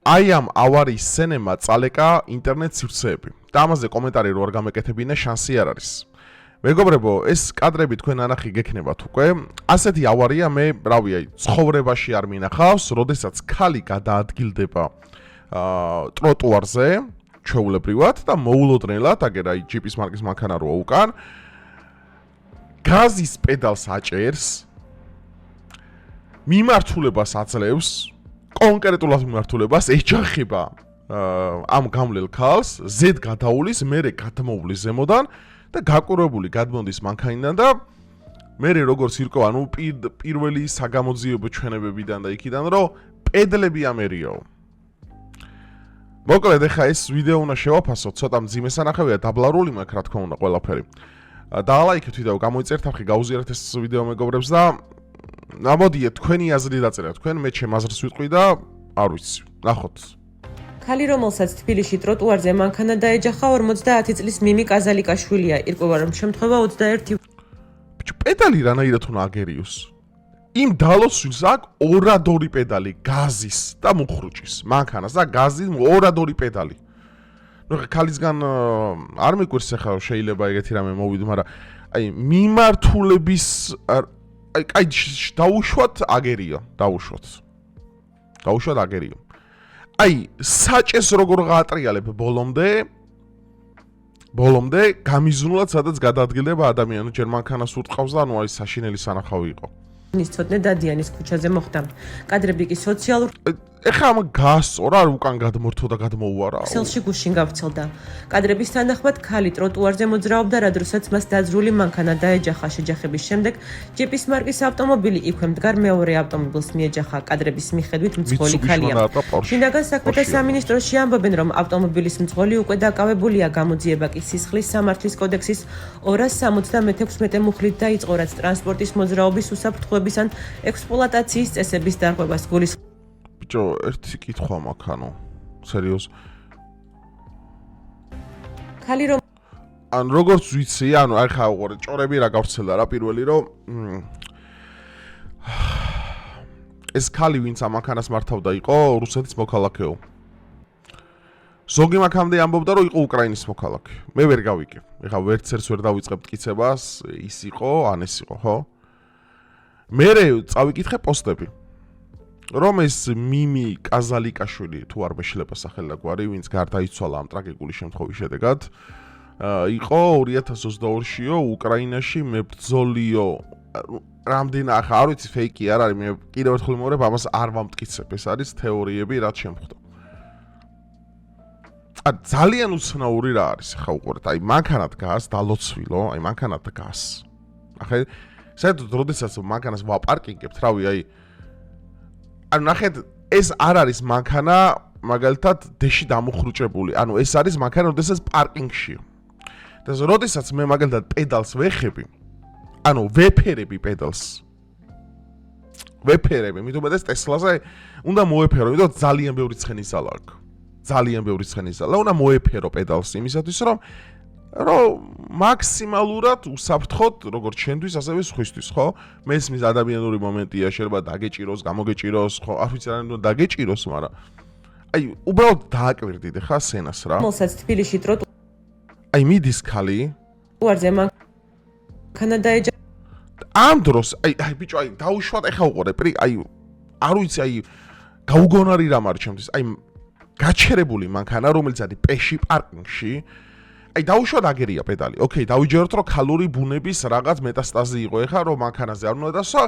აი ამ ავარიის სცენებმა წალეკა ინტერნეტ სივრცეები. და ამაზე კომენტარი რო არ გამეკეთებინა შანსი არ არის. მეგობრებო, ეს კადრები თქვენ ანახი გექნებათ უკვე. ასეთი ავარია მე, რავი, აი, ცხოვრებაში არ მინახავს, როდესაც ქალი გადაადგილდება ტროტუარზე, ჩვეულებრივად და მოულოდნელად, აგერ აი ჯიპის მარკის მანქანა როა უკან, გაზის პედალს აჭერს, მიმართულებას აძლევს, კონკრეტულად მიმართულებას ეჯახება ამ გამლელ ქალს, ზედ გადაულის, მერე გადმოვლის ზემოდან და გაკვირვებული გადმოდის მანქანიდან და მერე როგორც ირკო, ანუ პირველი საგამოძიებო ჩვენებებიდან და იქიდან, რომ პედლები ამერიაო. მოკლედ, ეხა ეს ვიდეო უნდა შევაფასოთ, ცოტა მძიმე სანახავია, დაბლარული მაქვს, რა თქმა უნდა, ყველაფერი. დაალაიქეთ ვიდეო, გამოიწერთ ახლა გავუზიარეთ ეს ვიდეო მეგობრებს და მოდიეთ თქვენი აზრი დაწერეთ თქვენ, მე ჩემ აზრს ვიტყვი და არ ვიცი, ნახოთ. ქალი, რომელსაც თბილისში ტროტუარზე მანქანა დაეჯახა 50 წლის მიმი კაზალიკაშვილია, ირკვევა რომ შემთხვევა 21 ბიჭო, პედალი რანაირად უნდა აგერიოს? იმ დალოცვილს აქვს ორადორი პედალი გაზის და მუხრუჭის, მანქანას და გაზის ორადორი პედალი. ნუ ქალისგან არ მიკვირს ახლა შეიძლება ეგეთი რამე მოვიდო, მაგრამ აი მიმართულების აი დაუშვათ აგერია, დაუშვათ აგერია. აი საჭეს როგორ გაატრიალებ ბოლომდე გამიზნულად სადაც გადაადგილდება ადამიანი, ჯერ მანქანას ურტყავს და ანუ აი საშინელი სანახავი იყო. ცოტნე დადიანის ქუჩაზე მოხდა. კადრები კი სოციალურ ეხლა ამ გასწორა არ უკან გადმორთო და გადმოუარა. ქსელში გუშინ გავრცელდა. კადრების თანახმად ქალი ტროტუარზე მოძრაობდა, რადგანაც მას დაძრული მანქანა დაეჯახა. შეჯახების შემდეგ ჯიპის მარკის ავტომობილი იქვე მდგარ მეორე ავტომობილს მიეჯახა. კადრების მიხედვით მძღოლი ქალია. შინაგან საქმეთა სამინისტროში ამბობენ, რომ ავტომობილის მძღოლი უკვე დაკავებულია, გამოძიება კი სისხლის სამართლის კოდექსის 276 მუხლით დაიწყო, რაც ტრანსპორტის მოძრაობის უსაფრთხოების ან ექსპლუატაციის წესების დარღვევას გულისხმობს. ბიჭო, ერთი კითხვა მაქვს, ანუ სერიოზ. ქალი რომ ან როგორც ვიცი, ანუ აი ხა უყურე, ჭორები რა გავრცელდა რა პირველი, რომ ეს ქალი ვინც ამ მანქანას მართავდა იყო რუსეთის მოქალაქეო. ზოგი მაქამდე ამბობდა, რომ იყო უკრაინის მოქალაქე. მე ვერ გავიგებ. ეხა ვერცერს ვერ დავიწყებ მტკიცებას, ის იყო, ან ეს იყო, ხო? მერე წავიკითხე პოსტები. რომ ეს მიმი კაზალიკაშვილი თუ არ მეშლება სახელი და გვარი, ვინც გარდაიცვალა ამ ტრაგიკული შემთხვევის შედეგად, იყო 2022-იო უკრაინაში მებრძოლიო. რამდენი ახლა არ ვიცი ფეიკი არ არის, მე კიდევ ერთხელ მოვარებ, ამას არ ვამტკიცებ, ეს არის თეორიები, რაც შემხვდა. ძალიან უცნაური რა არის, ხა უყურეთ, აი მანქანა დგას, დალოცვილო, აი მანქანა დგას. ახლა საერთოდ როდესაც მანქანას ვაპარკინგებთ, რავი, აი ანუ ნახეთ, ეს არ არის მანქანა, მაგალითად, დეში დამუხრუჭებული. ანუ ეს არის მანქანა, როდესაც პარკინგშია. და როდესაც მე მაგალითად პედალს ვეხები, ანუ ვეფერები პედალს. ვეფერები, მithumetes Tesla-ზე უნდა მოეფერო, იმიტომ ძალიან ბევრი ცხენისალა აქვს. ძალიან ბევრი ცხენისალა, უნდა მოეფერო პედალს იმისათვის, რომ მაქსიმალურად უსაფრთხოდ, როგორც ჩვენთვის, ასევე სხვისთვის, ხო? მესმის ადამიანური მომენტია, შეიძლება დაგეჭიროს, გამოგეჭიროს, ხო? არ ვიცი რა უნდა დაგეჭიროს, მაგრამ აი, უბრალოდ დააკვირდით ხა სცენას რა. რომელსაც თბილისში აი, მიდის ქალი. ტროტუარზე მანქანა დაეჯახა. ამ დროს, აი, ბიჭო, აი, დაუშვათ ეხა უყურე, აი, არ ვიცი, აი, გაუგონარი რამ არის ჩემთვის, აი, გაჩერებული მანქანა, რომელიც არის პეში პარკინგში. აი დაუშვათ აგერია პედალი. ოკეი, დავიჯეროთ რომ ქალური ბუნების რაღაც მეტასტაზი იყო ეხა რომ მანქანაზე არ უნდა დასვა.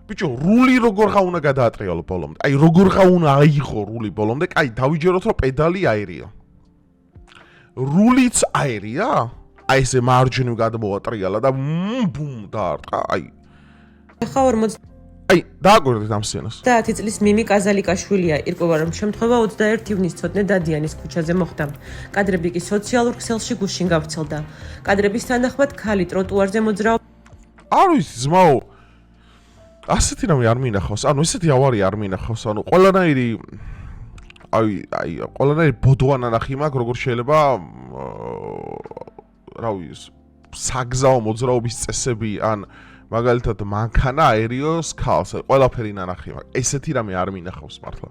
ბიჭო, რული როგორღა უნდა გადაატრიალო ბოლომდე. აი როგორღა უნდა აიღო რული ბოლომდე. აი დავიჯეროთ რომ პედალი აერია. რულიც აერია? აი ესე მარჯვნივ გადმოატრიალა და ბუმ დაარტყა. აი ხა 40 აი, დააკვირდით ამ სცენას. 10 წლის მიმი კაზალიკაშვილია, ირკვევა რომ შემთხვევა 21 ივნის ცოტნე დადიანის ქუჩაზე მოხდა. კადრები კი სოციალურ ქსელში გუშინ გავრცელდა. კადრების თანახმად ქალი ტროტუარზე მოძრაობდა. არ ვიცი, ძმაო. ასეთი რამე არ მინახავს, ანუ ესეთი ავარია არ მინახავს, ანუ ყველანაირი ყველანაირი ბოდვანა ნახი მაქვს, როგორ შეიძლება რა ვიცი, საგზაო მოძრაობის წესები ან მაგალითად მანქანა აერიოს ქალს, ყველაფერი ნანახი მაქვს. ესეთი რამე არ მინახავს მართლა.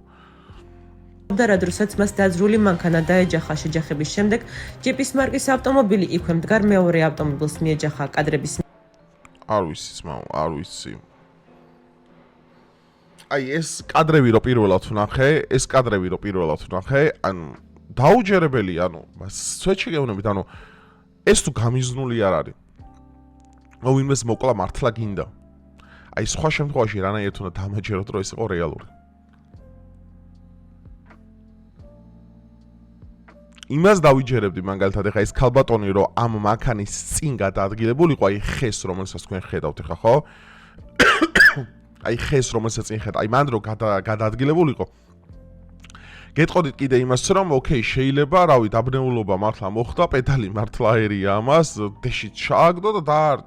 და როდესაც მას დაძრული მანქანა დაეჯახა შეჯახების შემდეგ ჯიპის მარკის ავტომობილი იქვე მდგარ მეორე ავტომობილს მიეჯახა კადრების არ ვიცი ძმაო, არ ვიცი. აი ეს კადრები რო პირველად ვნახე, ანუ დაუჯერებელი, ანუ სვეტში გეუბნებით, ანუ ეს თუ გამიზნული არ არის. ვინმეს მოკლა მართლა გინდა. აი სხვა შემთხვევაში რანაირად უნდა დამაჯეროთ, რომ ეს იყო რეალური. იმას დავიჯერებდი მაგალითად ეხა ეს ქალბატონი რომ ამ მანქანის წინ გადაადგილებულიყო, აი ხეს რომელსაც თქვენ ხედავთ ეხა, ხო? აი ხეს რომელსაც წინ ხედავთ, აი მან რომ გადაადგილებულიყო. გეტყოდით კიდე იმას რომ ოკეი, შეიძლება, რავი, დაბნეულობა მართლა მოხდა, პედალი მართლა ერია ამას, დეში ჩააგდო და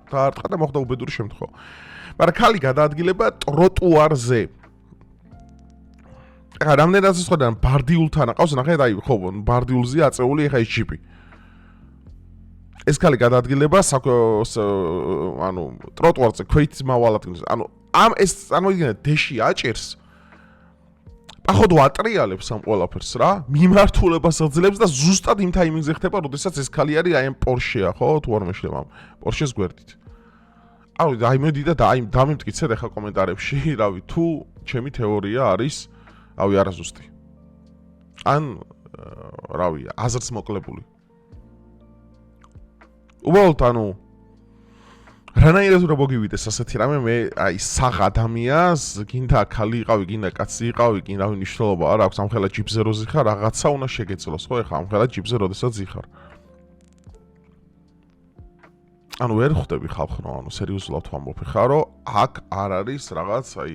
დაარტყა და მოხდა უბედური შემთხვევა. მაგრამ ქალი გადაადგილება ტროტუარზე. ეხა რამდენად სიტყვიდან ბარდიულთან აყავს, ნახეთ, აი ხო, ბარდიულზე აწეული ეხა ეს ჯიპი. ეს ქალი გადაადგილება ანუ ტროტუარზე ქვეით მავალადგინებს. ანუ ამ ეს წარმოიდგინეთ დეში აჭერს. ახოდ ვატრიალებს ამ ყველაფერს რა, მიმართულებას აძლევს და ზუსტად იმ ტაიმინგზე ხდება, როდესაც ეს ქალი არის აი ამ პორშეა, ხო, თუ არ მეშლება, პორშეს გვერდით. აი მედი და დამიმტკიცეთ ახლა კომენტარებში, რავი, თუ ჩემი თეორია არის, რავი, არაზუსტი. ან რავი, აზრს მოკლებული. უბრალოდ ანუ რანაირად უნდა მოგივიდეს ასეთი რამე, მე აი საღ ადამიანს, გინდა ქალი იყავი, გინდა კაცი იყავი, გინდა რავი მნიშვნელობა არ აქვს, ამხელა ჯიპზე რო ზიხარ, რაღაცა უნდა შეგეძლოს, ხო, ეხლა ამხელა ჯიპზე როდესაც ზიხარ. ანუ ვერ ხვდები ხალხო, ანუ სერიოზულად ვამბობ ხა, რომ აქ არ არის რაღაც აი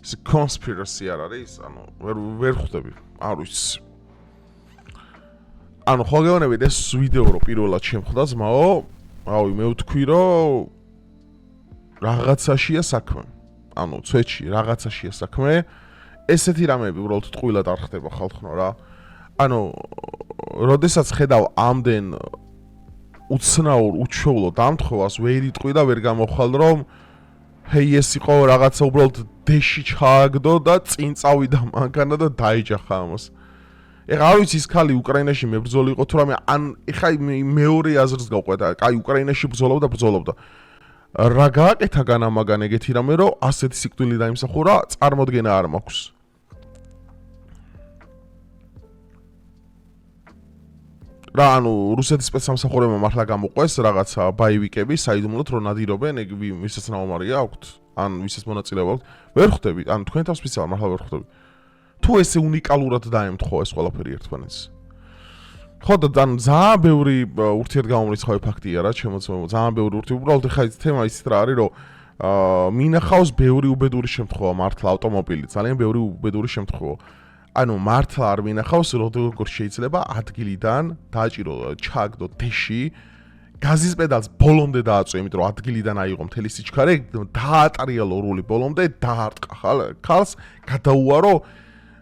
ეს conspiracy არ არის, ანუ ვერ ხვდები, არ ვიცი. ანუ ხო გეუბნებით ეს ვიდეო რო პირველად შემხვდა ძმაო, რავი, მე ვთქვი რომ რაღაცაშია საქმე. ანუ ცვეთში რაღაცაშია საქმე. ესეთი რამეები უბრალოდ ტყუილად არ ხდება ხალხო რა. ანუ როდესაც ხედავ ამდენ უცნაურ, უჩვეულო დამთხოვას ვერ იტყვი და ვერ გამოვხვალ რომ ჰეი ეს იყო რაღაცა უბრალოდ დეში ჩააგდო და წინ წავიდა მანქანა და დაეჯახა ამას. ეხლა არ ვიცი ის ქალი უკრაინაში მებრძოლი იყო თუ რამე, ან ეხლა მეორე აზრს გავყვეთ, აი უკრაინაში ბრძოლობდა. რა გააკეთა განამაგან ეგეთი რამე, რომ ასეთი სიკვდილი დაიმსახურა, წარმოდგენა არ მაქვს. რა ანუ რუსეთის სპეცსამსახურებმა მართლა გამოყვეს რაღაცა ბაივიკები, საიდუმლოდ რომ ნადირობენ, ეგ ვისაც ნაომარია აქვთ, ან ვისაც მონაწილეობა აქვთ, ვერ ხვდები, ან თქვენ თავს სპეციალურად მართლა ვერ ხვდები. თუ ესე უნიკალურად დაემთხო ეს ყველაფერი ერთმანეთს. ხო და ძალიან ბევრი ურთიერთგამომრიცხავი ფაქტია რა, ჩემოცემო, ძალიან ბევრი უბრალოდ ხა ის თემა ისეთ რა არის, რომ მინახავს ბევრი უბედური შემთხვევა მართლა ავტომობილი, ძალიან ბევრი უბედური შემთხვევა. ანუ მართლა არ მინახავს, როგორ შეიძლება ადგილიდან დააჭირო, ჩააგდო დეში, გაზის პედალს ბოლომდე დააწვე, იმიტომ რომ ადგილიდან აიღო მთელი სიჩქარე, დაატრიალო რული ბოლომდე, დაარტყა ხალს, გადაუარო,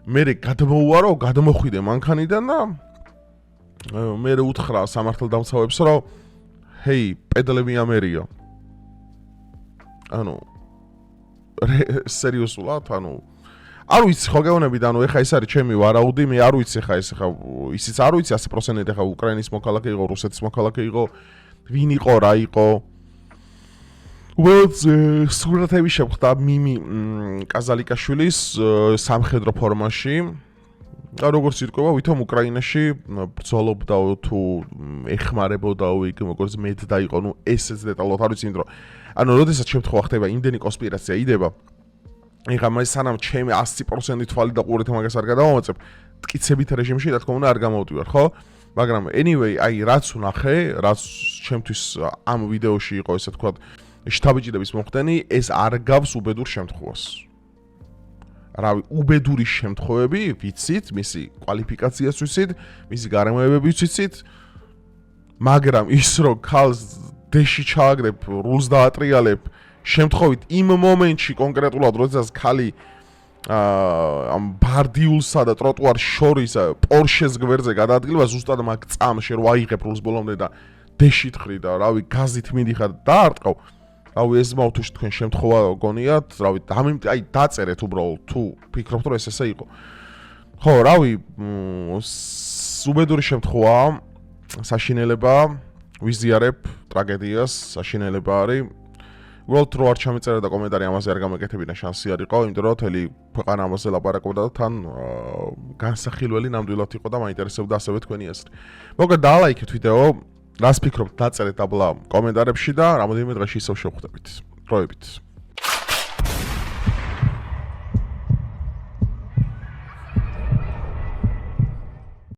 მერე გადმოუარო, გადმოხვიდე მანქანიდან და მერე უთხრა სამართალდამცავებს, რომ ჰეი, პედალები ამერია. ანუ სერიოზულად, ანუ არ ვიცი ხო გეუბნებით, ანუ ეხა ეს არის ჩემი ვარაუდი, მე არ ვიცი ეხა ისიც არ ვიცი 100% ეხა უკრაინის მოქალაქე იყო, რუსეთის მოქალაქე იყო, ვინ იყო, რა იყო. უბრალოდ სურათები შევხვდა მიმი კაზალიკაშვილის სამხედრო ფორმაში. და როგორც ირკვევა, ვითომ უკრაინაში ბრძოლობდა თუ ეხმარებოდა იქ, როგორც მედდა იყო, ნუ ესეც დეტალურად არ ვიცი, იმიტომ რომ ანუ როდესაც შემთხვევა ხდება, იმდენი კონსპირაცია იდება. ეხლა მე სანამ ჩემი 100% თვალი და ყურით მაგას არ გადავამოწებ, მტკიცებით რეჟიმში რა თქმა უნდა არ გამოვდივარ, ხო? მაგრამ anyway, აი რაც ვნახე, რაც ჩემთვის ამ ვიდეოში იყო ესე თქვა შთაბეჭდების მოხდენი, ეს არ გავს უბედურ შემთხვევას. რავი, უბედური შემთხვევები ვიცით, მისი კვალიფიკაციას ვიცით, მისი გარემოებებიც ვიცით, მაგრამ ის რომ ქალს დეში ჩააგდებ, რულს დაატრიალებ, შემთხვევით იმ მომენტში კონკრეტულად, როდესაც ქალი ამ ბარდიულსა და ტროტუარს შორის პორშეს გვერდზე გადაადგილება, ზუსტად მაგ წამში რომ აიღებ რულს ბოლომდე და დეში თხრი და რავი, გაზით მიდიხარ და დაარტყავ. რავი, ეს მოვთუშ თქვენ შემთხვევა გონიათ, რავი, აი დაწერეთ უბრალოდ თუ ფიქრობთ რომ ეს ესე იყო. ხო, რავი, უბედური შემთხვევაა, საშინელება, ვიზიარებ ტრაგედიას, საშინელება არის. უბრალოდ რო არ ჩამეწერა და კომენტარი ამაზე არ გამეკეთებინა, შანსი არ იყო, იმიტომ რომ თელი ქვეყანა ამაზე ლაპარაკობდა და თან განსახილველი ნამდვილად იყო და მაინტერესებდა ასევე თქვენი აზრი. მოკლედ დაალაიქეთ ვიდეო, რას ფიქრობთ, დაწერეთ აბლა კომენტარებში და რამოდენიმე დღეში ისევ შევხვდებით. დროებით.